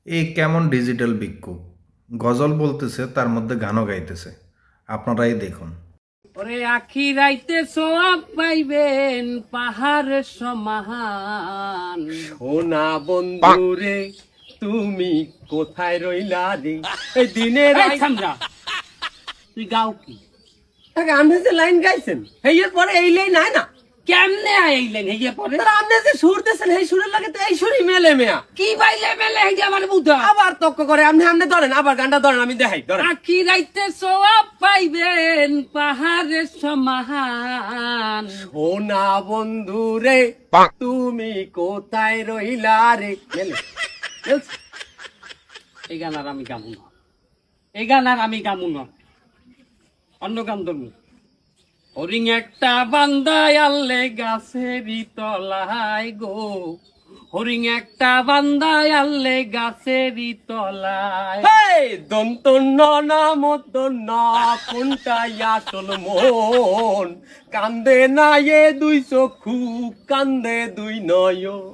এই কেমন ডিজিটাল ভিক্ষুক, গজল বলতেছে তার মধ্যে গানও গাইতেছে। আপনারাই দেখুন। ওরে আখি রাইতে সোয়াব পাইবেন পাহাড়ের সমান। সোনা বন্ধুরে তুমি কোথায় রইলা রে এই দিনের এই থামরা, তুই গাও কি? আপনি যে লাইন গাইছেন এর পরে এই লাইন নাই না, কেমনে আইলেন হেগে পরে? তার আপনি যে সুর দিয়েছেন এই সুরের লাগে তো এই সুরই মেলে মেয়া। কি বাইলে মেলে হেগে আমার বুঝা। আবার তক্ক করে আপনি আপনি ধরেন, আবার গানটা ধরেন, আমি দেখাই ধরেন। আখি রাইতে সোয়াব পাইবেন পাহাড়ের সমান। সোনা বন্ধুরে তুমি কোথায় রইলা রে মেলে। এই গান আর আমি গামু না, এই গান আর আমি গামু না, অন্য গান ধরবো। হরিং একটা বান্দায় আল্লে গাছেরই তলায় গো, হরিং একটা বান্দায় আল্লে গাছেরই তলায়। হেই দন্ত না মত না কোনটাই আসল মন, কান্দে না এ দুই চক্ষু, কান্দে দুই নয়ন।